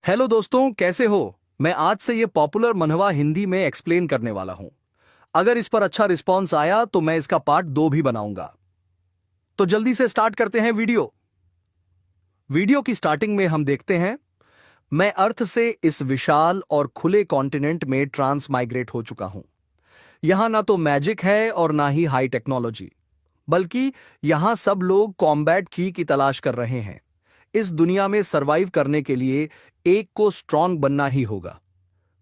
Hello दोस्तों, कैसे हो। मैं आज से ये पॉपुलर मनहवा हिंदी में एक्सप्लेन करने वाला हूं। अगर इस पर अच्छा रिस्पॉन्स आया तो मैं इसका पार्ट 2 भी बनाऊंगा। तो जल्दी से स्टार्ट करते हैं वीडियो। वीडियो की स्टार्टिंग में हम देखते हैं, मैं अर्थ से इस विशाल और खुले कॉन्टिनेंट में ट्रांस माइग्रेट हो चुका हूं। यहां ना तो मैजिक है और ना ही हाई टेक्नोलॉजी, बल्कि यहां सब लोग कॉम्बैट की तलाश कर रहे हैं। इस दुनिया में सरवाइव करने के लिए एक को स्ट्रांग बनना ही होगा।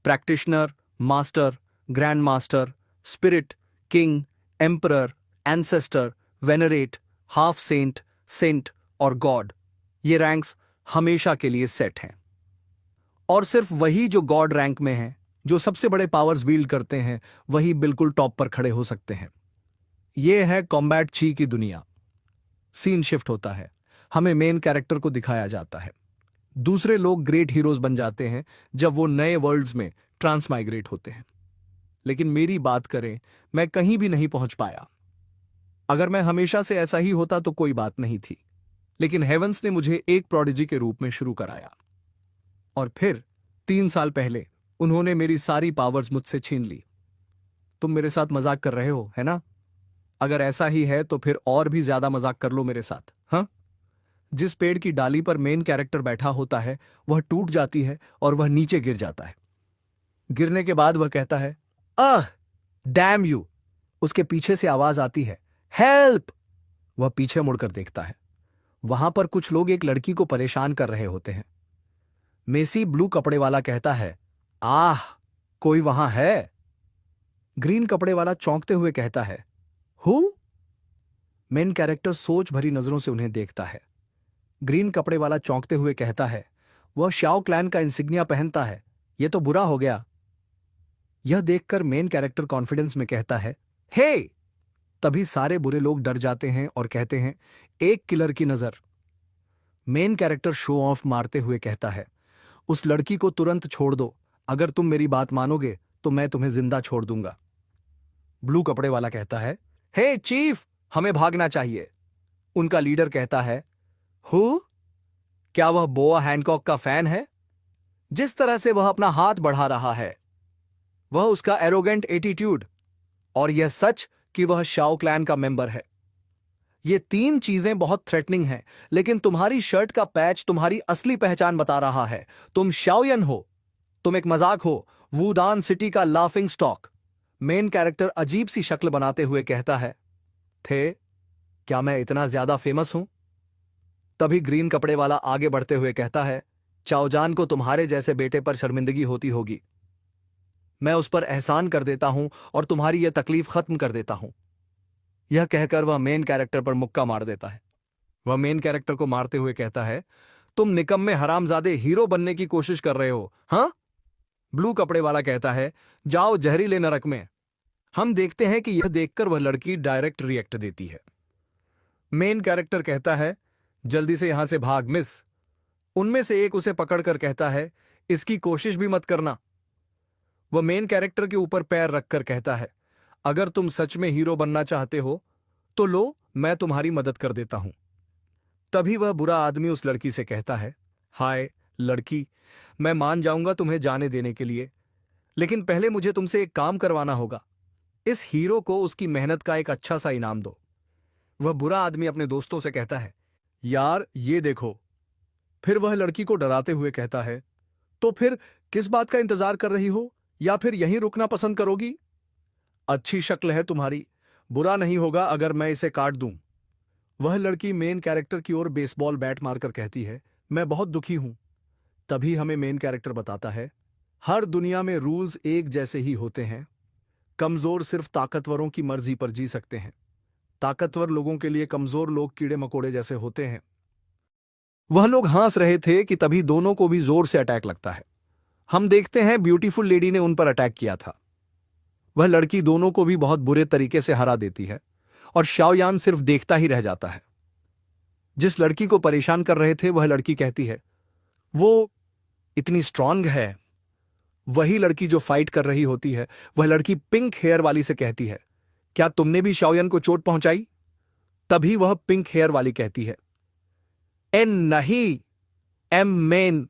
Practitioner, master, grand master, spirit, king, emperor, ancestor, venerate, half saint, saint और गॉड, ये रैंक्स हमेशा के लिए सेट हैं। और सिर्फ वही जो गॉड रैंक में हैं, जो सबसे बड़े पावर्स वील्ड करते हैं, वही बिल्कुल टॉप पर खड़े हो सकते हैं। यह है कॉम्बैट ची की दुनिया। सीन शिफ्ट होता है, हमें मेन कैरेक्टर को दिखाया जाता है। दूसरे लोग ग्रेट हीरोज बन जाते हैं जब वो नए वर्ल्ड्स में ट्रांसमाइग्रेट होते हैं। लेकिन मेरी बात करें, मैं कहीं भी नहीं पहुंच पाया। अगर मैं हमेशा से ऐसा ही होता तो कोई बात नहीं थी, लेकिन हेवंस ने मुझे एक प्रोडिजी के रूप में शुरू कराया। और फिर 3 साल पहले उन्होंने मेरी सारी पावर्स मुझसे छीन ली। तुम मेरे साथ मजाक कर रहे हो, है ना? अगर ऐसा ही है तो फिर और भी ज्यादा मजाक कर लो मेरे साथ, हाँ? जिस पेड़ की डाली पर मेन कैरेक्टर बैठा होता है, वह टूट जाती है और वह नीचे गिर जाता है। गिरने के बाद वह कहता है, आह, डैम यू। उसके पीछे से आवाज आती है, हेल्प। वह पीछे मुड़कर देखता है। वहां पर कुछ लोग एक लड़की को परेशान कर रहे होते हैं। मेसी ब्लू कपड़े वाला कहता है, आह, कोई वहां है? ग्रीन कपड़े वाला चौंकते हुए कहता है, हु? मेन कैरेक्टर सोच भरी नजरों से उन्हें देखता है। ग्रीन कपड़े वाला चौंकते हुए कहता है, वह शाओ क्लैन का इंसिग्निया पहनता है, यह तो बुरा हो गया। यह देखकर मेन कैरेक्टर कॉन्फिडेंस में कहता है, हे। तभी सारे बुरे लोग डर जाते हैं और कहते हैं, एक किलर की नजर। मेन कैरेक्टर शो ऑफ मारते हुए कहता है, उस लड़की को तुरंत छोड़ दो। अगर तुम मेरी बात मानोगे तो मैं तुम्हें जिंदा छोड़ दूंगा। ब्लू कपड़े वाला कहता है, हे चीफ, हमें भागना चाहिए। उनका लीडर कहता है, हु? क्या वह बोआ हैंकॉक का फैन है? जिस तरह से वह अपना हाथ बढ़ा रहा है, वह उसका एरोगेंट एटीट्यूड, और यह सच कि वह शाओ क्लैन का मेंबर है। ये 3 चीजें बहुत थ्रेटनिंग हैं, लेकिन तुम्हारी शर्ट का पैच तुम्हारी असली पहचान बता रहा है। तुम शाओयन हो, तुम एक मजाक हो, वुडान सिटी का लाफिंग स्टॉक। मेन कैरेक्टर अजीब सी शक्ल बनाते हुए कहता है, थे, क्या मैं इतना ज्यादा फेमस हूं? तभी ग्रीन कपड़े वाला आगे बढ़ते हुए कहता है, चाओजान को तुम्हारे जैसे बेटे पर शर्मिंदगी होती होगी। मैं उस पर एहसान कर देता हूं और तुम्हारी यह तकलीफ खत्म कर देता हूं। यह कहकर वह मेन कैरेक्टर पर मुक्का मार देता है। वह मेन कैरेक्टर को मारते हुए कहता है, तुम निकम्मे हरामजादे हीरो बनने की कोशिश कर रहे हो, हां? ब्लू कपड़े वाला कहता है, जाओ जहरीले नरक में। हम देखते हैं कि यह देखकर वह लड़की डायरेक्ट रिएक्ट देती है। मेन कैरेक्टर कहता है, जल्दी से यहां से भाग मिस। उनमें से एक उसे पकड़कर कहता है, इसकी कोशिश भी मत करना। वह मेन कैरेक्टर के ऊपर पैर रखकर कहता है, अगर तुम सच में हीरो बनना चाहते हो तो लो, मैं तुम्हारी मदद कर देता हूं। तभी वह बुरा आदमी उस लड़की से कहता है, हाय लड़की, मैं मान जाऊंगा तुम्हें जाने देने के लिए, लेकिन पहले मुझे तुमसे एक काम करवाना होगा। इस हीरो को उसकी मेहनत का एक अच्छा सा इनाम दो। वह बुरा आदमी अपने दोस्तों से कहता है, यार ये देखो। फिर वह लड़की को डराते हुए कहता है, तो फिर किस बात का इंतजार कर रही हो, या फिर यहीं रुकना पसंद करोगी? अच्छी शक्ल है तुम्हारी, बुरा नहीं होगा अगर मैं इसे काट दूं। वह लड़की मेन कैरेक्टर की ओर बेसबॉल बैट मारकर कहती है, मैं बहुत दुखी हूं। तभी हमें मेन कैरेक्टर बताता है, हर दुनिया में रूल्स एक जैसे ही होते हैं। कमजोर सिर्फ ताकतवरों की मर्जी पर जी सकते हैं। ताकतवर लोगों के लिए कमजोर लोग कीड़े मकोड़े जैसे होते हैं। वह लोग हंस रहे थे कि तभी दोनों को भी जोर से अटैक लगता है। हम देखते हैं ब्यूटीफुल लेडी ने उन पर अटैक किया था। वह लड़की दोनों को भी बहुत बुरे तरीके से हरा देती है और शाओयान सिर्फ देखता ही रह जाता है। जिस लड़की को परेशान कर रहे थे वह लड़की कहती है, वो इतनी स्ट्रांग है। वही लड़की जो फाइट कर रही होती है, वह लड़की पिंक हेयर वाली से कहती है, क्या तुमने भी शाओयान को चोट पहुंचाई? तभी वह पिंक हेयर वाली कहती है, एन नहीं, एम मेन।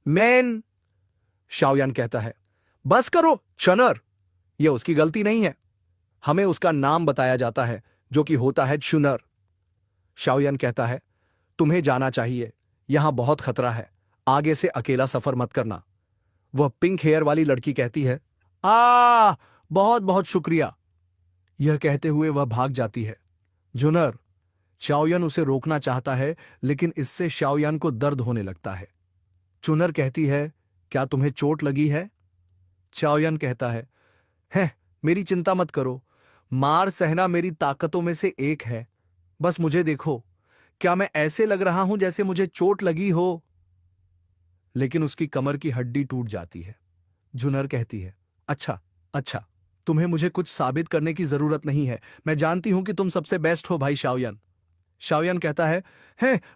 मैन। शाओयान कहता है, बस करो चनर, यह उसकी गलती नहीं है। हमें उसका नाम बताया जाता है जो कि होता है चुनर। शाओयान कहता है, तुम्हें जाना चाहिए, यहां बहुत खतरा है, आगे से अकेला सफर मत करना। वह पिंक हेयर वाली लड़की कहती है, बहुत बहुत शुक्रिया। यह कहते हुए वह भाग जाती है। जुनर, शाओयान उसे रोकना चाहता है, लेकिन इससे शाओयान को दर्द होने लगता है। चुनर कहती है, क्या तुम्हें चोट लगी है? शाओयान कहता है, मेरी चिंता मत करो, मार सहना मेरी ताकतों में से एक है। बस मुझे देखो, क्या मैं ऐसे लग रहा हूं जैसे मुझे चोट लगी हो? लेकिन उसकी कमर की हड्डी टूट जाती है। जुनर कहती है, अच्छा अच्छा, तुम्हें मुझे कुछ साबित करने की जरूरत नहीं है, मैं जानती हूं कि तुम सबसे बेस्ट हो भाई शाओयान। शाओयान कहता है,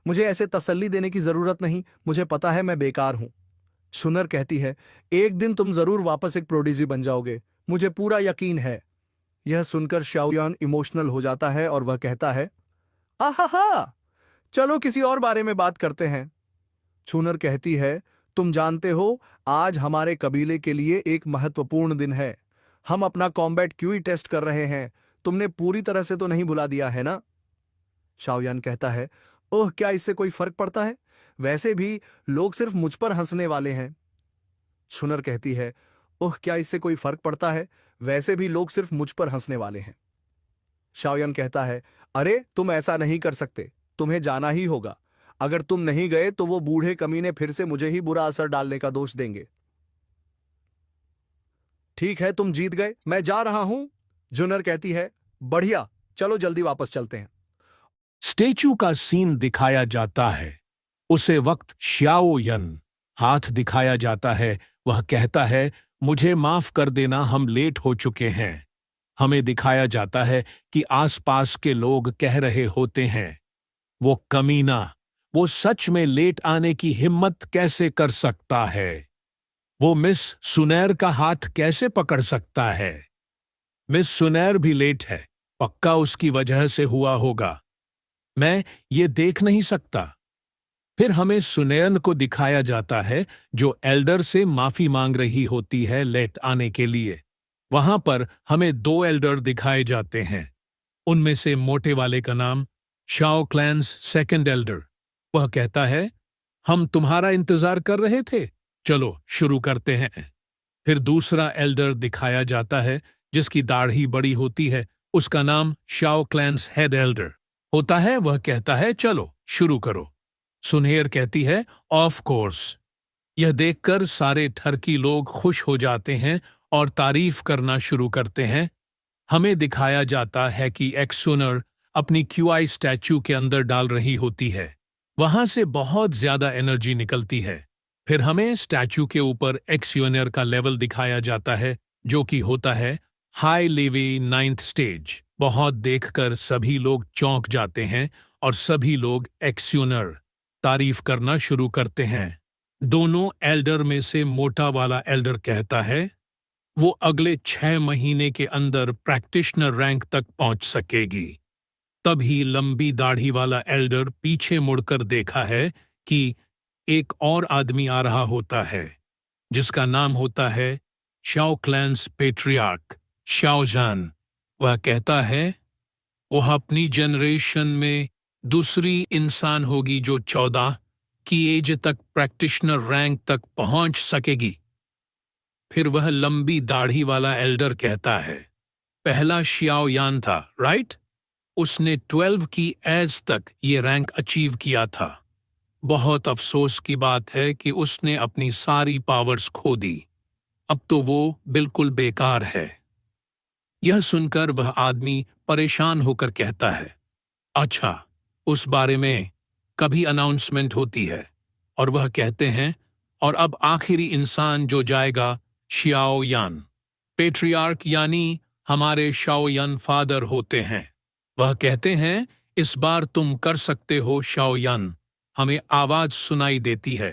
मुझे ऐसे तसल्ली देने की जरूरत नहीं, मुझे पता है मैं बेकार हूं। सुनर कहती है, एक दिन तुम जरूर वापस एक प्रोडिजी बन जाओगे, मुझे पूरा यकीन है। यह सुनकर शाओयान इमोशनल हो जाता है और वह कहता है, आहा, चलो किसी और बारे में बात करते हैं। छूनर कहती है, तुम जानते हो, आज हमारे कबीले के लिए एक महत्वपूर्ण दिन है। हम अपना कॉम्बैट क्यूई टेस्ट कर रहे हैं, तुमने पूरी तरह से तो नहीं भुला दिया है ना? शाओयान कहता है, ओह, क्या इससे कोई फर्क पड़ता है? वैसे भी लोग सिर्फ मुझ पर हंसने वाले हैं। छुनर कहती है, ओह, क्या इससे कोई फर्क पड़ता है? वैसे भी लोग सिर्फ मुझ पर हंसने वाले हैं। शाओयान कहता है, अरे तुम ऐसा नहीं कर सकते, तुम्हें जाना ही होगा। अगर तुम नहीं गए तो वो बूढ़े कमीने फिर से मुझे ही बुरा असर डालने का दोष देंगे। ठीक है, तुम जीत गए, मैं जा रहा हूं। जुनर कहती है, बढ़िया, चलो जल्दी वापस चलते हैं। स्टेचू का सीन दिखाया जाता है। उसे वक्त शाओयान हाथ दिखाया जाता है। वह कहता है, मुझे माफ कर देना, हम लेट हो चुके हैं। हमें दिखाया जाता है कि आसपास के लोग कह रहे होते हैं, वो कमीना, वो सच में लेट आने की हिम्मत कैसे कर सकता है? वो मिस सुनैर का हाथ कैसे पकड़ सकता है? मिस सुनैर भी लेट है, पक्का उसकी वजह से हुआ होगा। मैं ये देख नहीं सकता। फिर हमें सुनैन को दिखाया जाता है जो एल्डर से माफी मांग रही होती है लेट आने के लिए। वहां पर हमें 2 एल्डर दिखाए जाते हैं। उनमें से मोटे वाले का नाम शाओ क्लैंस सेकंड एल्डर। वह कहता है, हम तुम्हारा इंतजार कर रहे थे, चलो शुरू करते हैं। फिर दूसरा एल्डर दिखाया जाता है जिसकी दाढ़ी बड़ी होती है। उसका नाम शाओ क्लैंस हेड एल्डर होता है। वह कहता है, चलो शुरू करो। सुनहेर कहती है, ऑफ कोर्स। यह देखकर सारे ठरकी लोग खुश हो जाते हैं और तारीफ करना शुरू करते हैं। हमें दिखाया जाता है कि एक्सुनर अपनी क्यूआई स्टैचू के अंदर डाल रही होती है। वहां से बहुत ज्यादा एनर्जी निकलती है। फिर हमें स्टैचू के ऊपर एक्सयूनर का लेवल दिखाया जाता है जो कि होता है हाई लेवी 9th स्टेज। बहुत देखकर सभी लोग चौंक जाते हैं और सभी लोग एक्सयूनर तारीफ करना शुरू करते हैं। दोनों एल्डर में से मोटा वाला एल्डर कहता है, वो अगले 6 महीने के अंदर प्रैक्टिशनर रैंक तक पहुंच सकेगी। तभी लंबी दाढ़ी वाला एल्डर पीछे मुड़कर देखा है कि एक और आदमी आ रहा होता है जिसका नाम होता है शाओ क्लैंस पेट्रियार्क शाओजान। वह कहता है, वह अपनी जनरेशन में दूसरी इंसान होगी जो 14 की एज तक प्रैक्टिशनर रैंक तक पहुंच सकेगी। फिर वह लंबी दाढ़ी वाला एल्डर कहता है, पहला शाओयान था, राइट? उसने 12 की एज तक ये रैंक अचीव किया था। बहुत अफसोस की बात है कि उसने अपनी सारी पावर्स खो दी। अब तो वो बिल्कुल बेकार है। यह सुनकर वह आदमी परेशान होकर कहता है, अच्छा, उस बारे में कभी अनाउंसमेंट होती है? और वह कहते हैं, और अब आखिरी इंसान जो जाएगा, शाओयान। पेट्रियार्क यानी हमारे शाओयान फादर होते हैं। वह कहते हैं, इस बार तुम कर सकते हो शाओयान। हमें आवाज सुनाई देती है।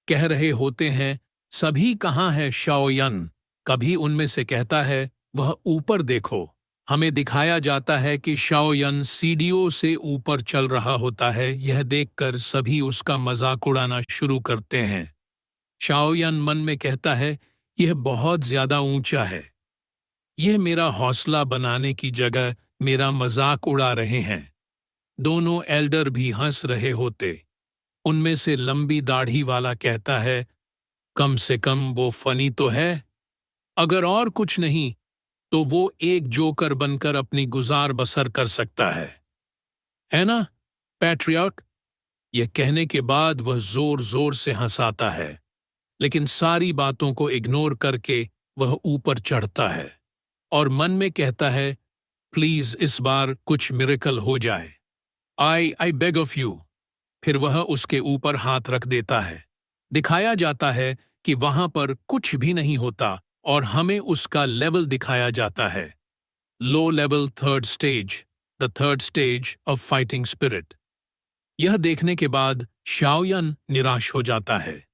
कह रहे होते हैं, सभी कहाँ है शाओयान? कभी उनमें से कहता है, वह ऊपर देखो। हमें दिखाया जाता है कि शाओयान सीढ़ियों से ऊपर चल रहा होता है। यह देखकर सभी उसका मजाक उड़ाना शुरू करते हैं। शाओयान मन में कहता है, यह बहुत ज्यादा ऊंचा है। यह मेरा हौसला बनाने की जगह मेरा मजाक उड़ा रहे हैं। दोनों एल्डर भी हंस रहे होते। उनमें से लंबी दाढ़ी वाला कहता है, कम से कम वो फनी तो है। अगर और कुछ नहीं तो वो एक जोकर बनकर अपनी गुजार बसर कर सकता है ना पैट्रियार्क? यह कहने के बाद वह जोर जोर से हंसाता है, लेकिन सारी बातों को इग्नोर करके वह ऊपर चढ़ता है और मन में कहता है, प्लीज इस बार कुछ मिरेकल हो जाए। I beg of you. फिर वह उसके ऊपर हाथ रख देता है। दिखाया जाता है कि वहां पर कुछ भी नहीं होता और हमें उसका लेवल दिखाया जाता है। Low level third stage, the third stage of fighting spirit. यह देखने के बाद शाओयान निराश हो जाता है।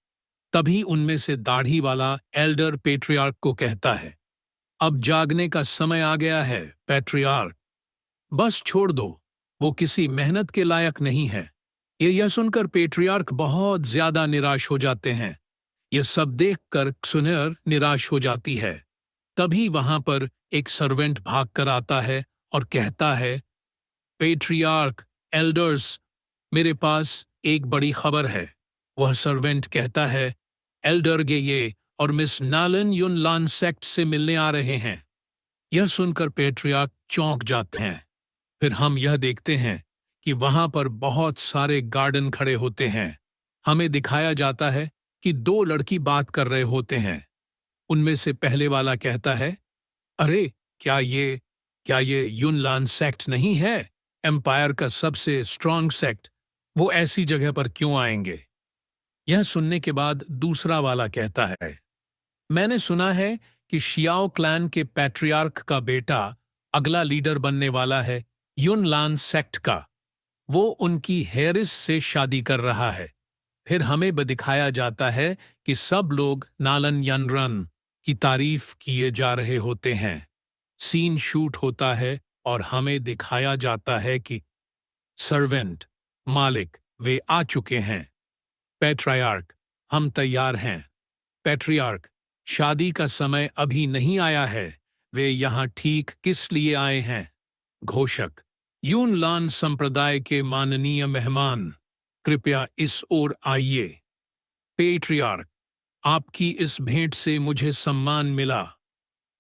तभी उनमें से दाढ़ी वाला एल्डर पेट्रियार्क को कहता है, अब जागने का समय आ गया है पेट्रियार्क। बस छोड़ दो, वो किसी मेहनत के लायक नहीं है। यह सुनकर पेट्रियार्क बहुत ज्यादा निराश हो जाते हैं। यह सब देखकर सुनेर निराश हो जाती है। तभी वहां पर एक सर्वेंट भाग कर आता है और कहता है, पेट्रियार्क, एल्डर्स, मेरे पास एक बड़ी खबर है। वह सर्वेंट कहता है, एल्डर गेये और मिस नालन युनलान सेक्ट से मिलने आ रहे हैं। यह सुनकर पेट्रियार्क चौंक जाते हैं। फिर हम यह देखते हैं कि वहां पर बहुत सारे गार्डन खड़े होते हैं। हमें दिखाया जाता है कि दो लड़की बात कर रहे होते हैं। उनमें से पहले वाला कहता है, अरे क्या ये युनलान सेक्ट नहीं है? एम्पायर का सबसे स्ट्रांग सेक्ट, वो ऐसी जगह पर क्यों आएंगे? यह सुनने के बाद दूसरा वाला कहता है, मैंने सुना है कि शियाओ क्लैन के पैट्रियार्क का बेटा अगला लीडर बनने वाला है युनलान सेक्ट का। वो उनकी हेरिस से शादी कर रहा है। फिर हमें दिखाया जाता है कि सब लोग नालन यनरन की तारीफ किए जा रहे होते हैं। सीन शूट होता है और हमें दिखाया जाता है कि सर्वेंट, मालिक, वे आ चुके हैं। पैट्रियार्क, हम तैयार हैं। पैट्रियार्क, शादी का समय अभी नहीं आया है। वे यहाँ ठीक किस लिए आए हैं? घोषक, युनलान संप्रदाय के माननीय मेहमान, कृपया इस ओर आइए। पेट्रियार्क, आपकी इस भेंट से मुझे सम्मान मिला।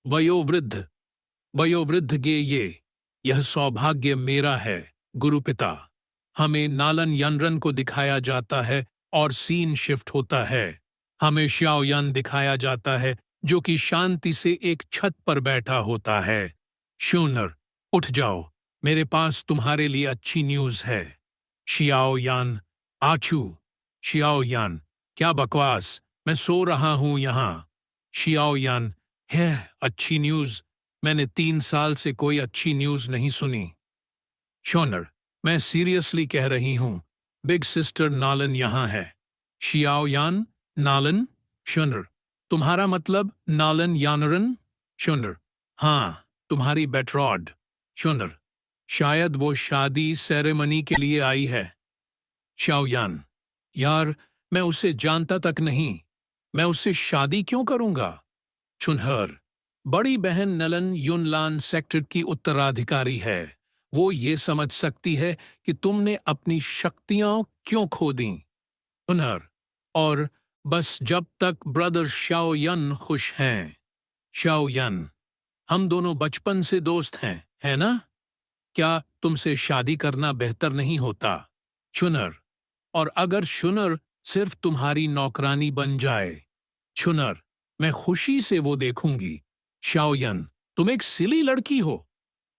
वयोवृद्ध गेये, यह सौभाग्य मेरा है गुरुपिता। हमें नालन यनरन को दिखाया जाता है और सीन शिफ्ट होता है। हमें शाओयान दिखाया जाता है जो कि शांति से एक छत पर बैठा होता है। शूनर, उठ जाओ, मेरे पास तुम्हारे लिए अच्छी न्यूज है। शियाओयान, आछू। शियाओयान, क्या बकवास, मैं सो रहा हूं यहां। शियाओयान, है अच्छी न्यूज, मैंने 3 साल से कोई अच्छी न्यूज नहीं सुनी। शोनर, मैं सीरियसली कह रही हूं, बिग सिस्टर नालन यहां है। शियाओयान, नालन? शोनर, तुम्हारा मतलब नालन यानरन? शोनर, हाँ, तुम्हारी बेट्रॉड। शोनर, शायद वो शादी सेरेमनी के लिए आई है। शाओयान, यार, मैं उसे जानता तक नहीं, मैं उससे शादी क्यों करूंगा? चुनहर, बड़ी बहन नलन युनलान सेक्टर की उत्तराधिकारी है। वो ये समझ सकती है कि तुमने अपनी शक्तियां क्यों खो दी। चुनहर, और बस जब तक ब्रदर शाओयान खुश हैं। शाओयान, हम दोनों बचपन से दोस्त हैं, है ना? क्या तुमसे शादी करना बेहतर नहीं होता? चुनर, और अगर शुनर सिर्फ तुम्हारी नौकरानी बन जाए? चुनर, मैं खुशी से वो देखूंगी। शाओयान, तुम एक सिली लड़की हो।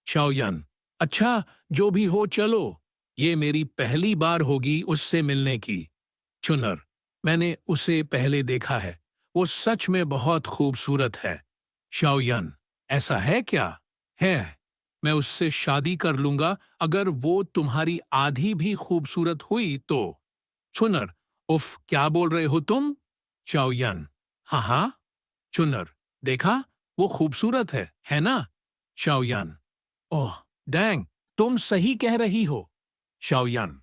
शाओयान, अच्छा, जो भी हो, चलो, ये मेरी पहली बार होगी उससे मिलने की। चुनर, मैंने उसे पहले देखा है, वो सच में बहुत खूबसूरत है। शाओयान, ऐसा है क्या? है, मैं उससे शादी कर लूंगा अगर वो तुम्हारी आधी भी खूबसूरत हुई तो। चुनर, उफ, क्या बोल रहे हो तुम? शाओयान, हाँ हाँ। चुनर, देखा, वो खूबसूरत है ना? शाओयान, ओह डैंग, तुम सही कह रही हो। शाओयान,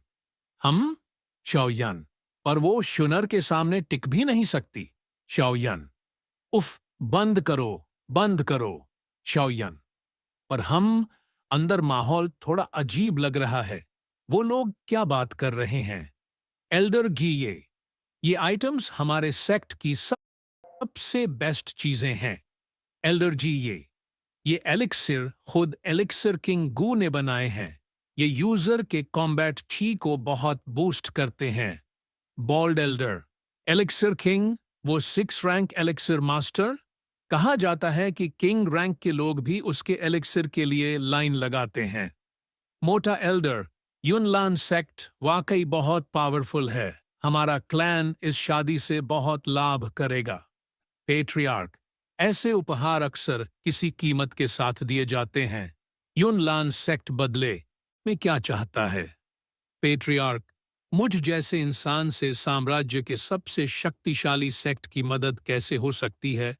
हम? शाओयान, पर वो शुनर के सामने टिक भी नहीं सकती। शाओयन, उफ, बंद करो, बंद करो। शाओयन, पर हम अंदर माहौल थोड़ा अजीब लग रहा है। वो लोग क्या बात कर रहे हैं? एल्डर घी, ये आइटम्स हमारे सेक्ट की सबसे बेस्ट चीजें हैं। एल्डर जी, ये एलिक्सिर खुद एलिक्सिर किंग गू ने बनाए हैं। ये यूजर के कॉम्बैट ची को बहुत बूस्ट करते हैं। बॉल्ड एल्डर, एलिक्सिर किंग, वो 6 रैंक एलिक्सिर मास्टर। कहा जाता है कि किंग रैंक के लोग भी उसके एलिक्सिर के लिए लाइन लगाते हैं। मोटा एल्डर, युनलान सेक्ट वाकई बहुत पावरफुल है। हमारा क्लैन इस शादी से बहुत लाभ करेगा। पेट्रियार्क, ऐसे उपहार अक्सर किसी कीमत के साथ दिए जाते हैं। युनलान सेक्ट बदले में क्या चाहता है? पेट्रियार्क, मुझ जैसे इंसान से साम्राज्य के सबसे शक्तिशाली सेक्ट की मदद कैसे हो सकती है?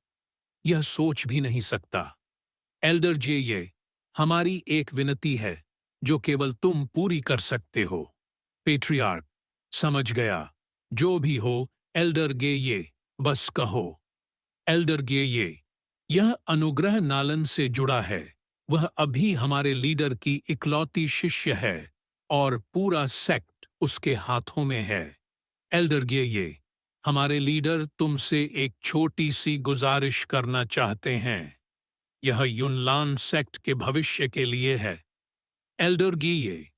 यह सोच भी नहीं सकता। एल्डर जे, ये हमारी एक विनती है जो केवल तुम पूरी कर सकते हो। पेट्रियार्क, समझ गया। जो भी हो एल्डर गे, ये बस कहो। एल्डर गे, यह अनुग्रह नालन से जुड़ा है। वह अभी हमारे लीडर की इकलौती शिष्य है और पूरा सेक्ट उसके हाथों में है। एल्डर गे, हमारे लीडर तुमसे एक छोटी सी गुजारिश करना चाहते हैं। यह युनलान सेक्ट के भविष्य के लिए है। एल्डर गी,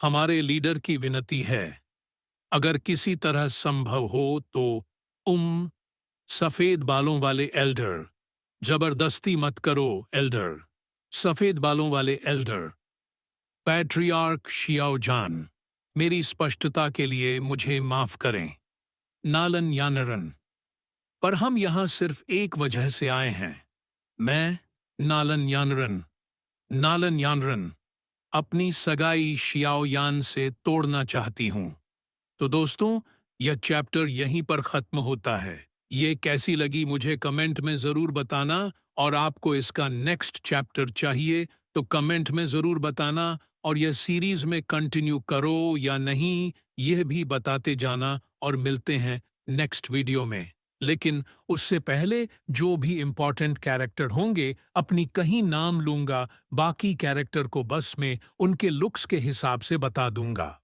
हमारे लीडर की विनती है, अगर किसी तरह संभव हो तो सफेद बालों वाले एल्डर, जबरदस्ती मत करो एल्डर, सफेद बालों वाले एल्डर। पैट्रियार्क शियाओ जान, मेरी स्पष्टता के लिए मुझे माफ करें। नालन यानरन, पर हम यहां सिर्फ एक वजह से आए हैं। मैं नालन यानरन अपनी सगाई शियाओ यान से तोड़ना चाहती हूं। तो दोस्तों, यह चैप्टर यहीं पर खत्म होता है। ये कैसी लगी मुझे कमेंट में जरूर बताना, और आपको इसका नेक्स्ट चैप्टर चाहिए तो कमेंट में जरूर बताना, और यह सीरीज में कंटिन्यू करो या नहीं यह भी बताते जाना, और मिलते हैं नेक्स्ट वीडियो में। लेकिन उससे पहले जो भी इम्पोर्टेंट कैरेक्टर होंगे अपनी कहीं नाम लूंगा, बाकी कैरेक्टर को बस में उनके लुक्स के हिसाब से बता दूंगा।